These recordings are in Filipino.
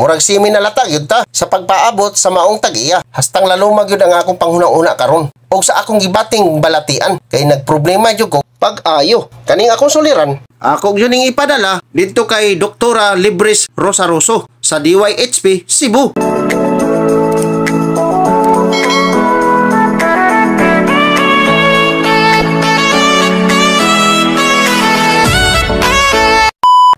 Murag simi na latag yun ta sa pagpaabot sa maong tag-iya. Hastang lalumag yun ang akong panghuna-una karon. O sa akong gibating balatian kay nagproblema yun ko pag-ayo. Kaning akong suliran, ako yun yung ipadala dito kay Doktora Libres Rosaroso sa DYHP Cebu.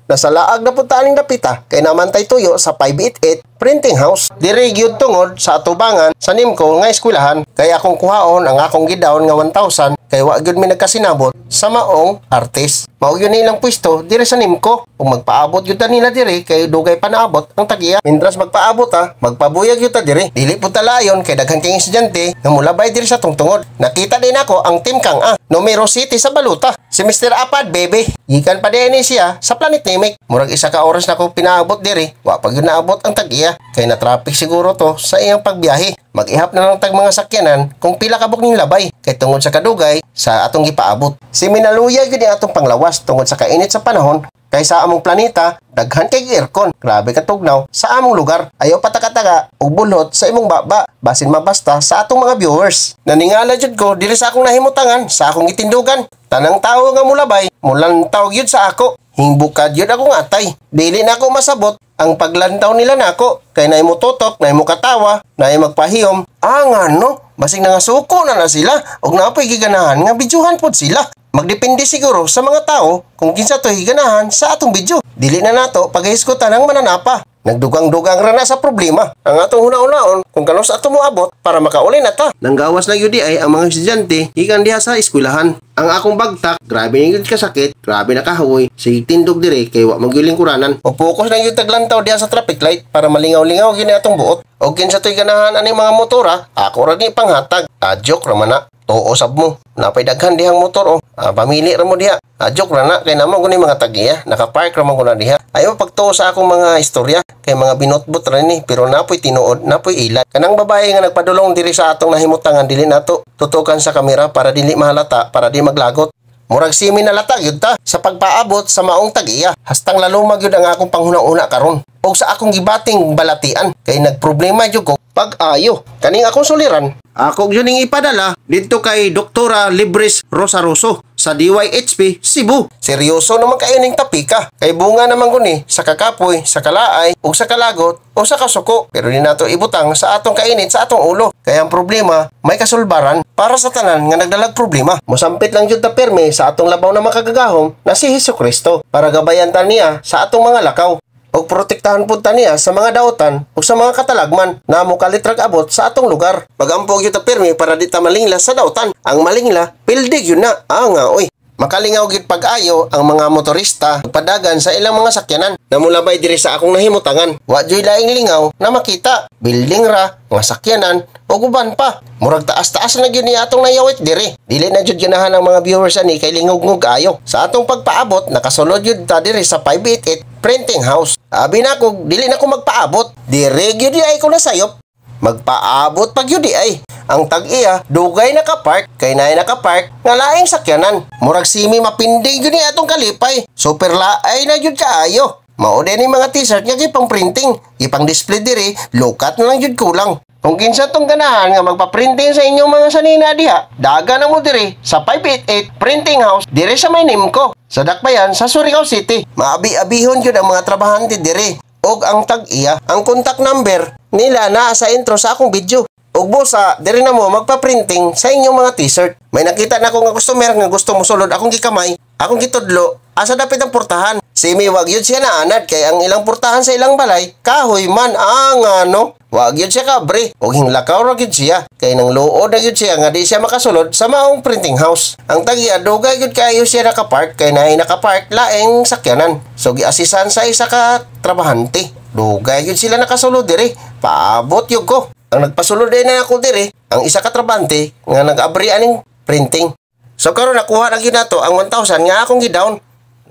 Nasa laag na punta aning dapita kay namantay tuyo sa 588 printing house. Diri gyud tungod sa atubangan sa NIMCO nga eskwelahan kay akong kuhaon ang akong gidawon nga 1,000 kay wa gyud mi nagkasinabot sa maong artist. Mao gyud nilang pwesto diri sa NIMCO. Kung magpaabot gyud ta nila diri kay dugay pa naabot ang tagiya. Mintras magpaabot ta, magpabuyag gyud ta diri. Dili pud ta layon kay daghan kay estudyante nga molabay diri sa tungtungod. Nakita din ako ang Team Kang A, numero 7 sa baluta. Si Mr. Apad bebe. Gikan pa din siya sa Planet Namek. Murag isa ka oras na ko pinaabot diri. Wa pa gyud naabot ang tagiya. Kay na traffic siguro to sa iyang pagbiyahe. Mag-ihap na lang tag mga sakyanan kung pila ka bukning labay kay tungod sa kadugay sa atong gipaabot. Si minaluya gyud atong panglawas tungod sa kainit sa panahon kay sa among planeta daghan kay aircon. Grabe ka tugnaw sa among lugar. Ayaw pataka-taka og bulhot sa imong baba basin mabasta sa atong mga viewers. Naningala jud ko diri sa akong nahimutangan sa akong gitindugan. Tanang tawo nga mulabay, mulantaw gyud sa ako. Hingbukad yun akong atay. Dili na ako masabot ang paglantaw nila nako. Kay na mo tutok, na mo katawa, na magpahiyom. Nga no, basig na nga suko na sila. Og napoy giganahan nga bidyuhan pod sila. Magdepende siguro sa mga tao kung kinsa to higanahan sa atong video. Dili na nato paghisgutan ang mananapa. Nagdugang-dugang ra na sa problema ang atong huna-unaon kung kanos ato mo abot para makauli na ta. Nanggawas na yun ay ang mga estudyante ikan diha sa eskwelahan. Ang akong bagtak, grabe na yun kasakit, grabe na kahawoy, sige tindog dire kay wa magyuling kuranan. O focus na yun taglantaw diha sa traffic light para malingaw-lingaw yun atong buot. O kinsa to'y ganahan aning mga motora, ako ra ni panghatag. Joke ra man na. Too sab mo. Napay daghan dihang motor pamili ra mo diha. Joke ra na kay namo guni mga tagiya, naka-park ra man ko na diha. Ayaw pagtuo sa akong mga istorya kay mga binotbot ra ni pero napoy tinuod, napoy ilat. Kanang babae nga nagpadulong diri sa atong nahimutangan dili nato tutukan sa kamera para dili mahalata, para di maglagot. Murag simi na latag yun ta sa pagpaabot sa maong tag-iya. Hastang lalumag yun ang akong panghuna-una karon. O sa akong gibating balatian kay nagproblema yun ko pag-ayo. Kaning akong suliran, ako yun yung ipadala dito kay Doktora Libres Rosaroso sa DYHP Cebu. Seryoso naman kayo ning tapika. Kay bunga naman guni sa kakapoy, sa kalaay, o sa kalagot, o sa kasuko. Pero di nato ibutang sa atong kainit sa atong ulo. Kaya ang problema, may kasulbaran para sa tanan nga nagdalag problema. Musampit lang jud ta perme sa atong labaw na makagagahom na si Hesukristo para gabayan ta niya sa atong mga lakaw. O protektahan po niya sa mga daotan o sa mga katalagman na mukalitrag abot sa atong lugar. Pag-ampog yun ta pirmi para di ta malingla sa daotan. Ang malingla, pildig yun na. Nga oy. Makalingaw gid pag-ayo ang mga motorista padagan sa ilang mga sakyanan na mulabay diri sa akong nahimutangan. Wa joy laing lingaw na makita. Building ra, mga sakyanan o guban pa. Murag taas-taas na gyud ni atong nayawit diri. Dili na jud ganahan ang mga viewers ani kay lingog-ngog ayo. Sa atong pagpaabot nakasulod jud ta diri sa 588 printing house. Abi na ko dili na ko magpaabot. Dire gyud ay ko nasayop. Magpaabot pag yun ay. Ang tag-iya, dugay nakapark, kay naay nakapark, nga laing sakyanan. Murag simi mapindig yun atong kalipay. Super laay na yun kaayo. Mao din ni mga t-shirt nga gipang printing. Gipang display diri, lukat na lang yun kulang. Kung kinsa tong ganahan nga magpa-printing sa inyong mga sanina diha, daga na mo diri sa 588 printing house diri sa may NIMCO. Sa Dakbayan sa Surigao City. Maabi-abihon yun ang mga trabahante diri. Og ang tag-iya, ang contact number nila naa sa intro sa akong video. Og bosa, diri na mo magpa-printing sa inyong mga t-shirt. May nakita na ako nga customer nga gusto mo sulod akong gikamay, akong gitudlo, asa dapit ang portahan. Simi wag yun siya naanad kay ang ilang portahan sa ilang balay, kahoy man nga no. Wag yun siya kabre, og hinglakaw ra gyud siya. Kay nang luod na gyud siya nga di siya makasulod sa maong printing house. Ang tagya dugay gyud kayo siya nakapark kay naay nakapark laeng sakyanan. So giasisan sa isa ka trabahante. Dugay gyud sila nakasulod diri. Paabot yun ko. Ang nagpasulod din na ako diri, ang isa ka trabahante nga nag-abri aning printing. So karon nakuha na gyud nato ang 1,000 nga akong gidown.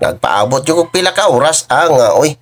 Nagpaabot yung pila ka oras. Nga oy.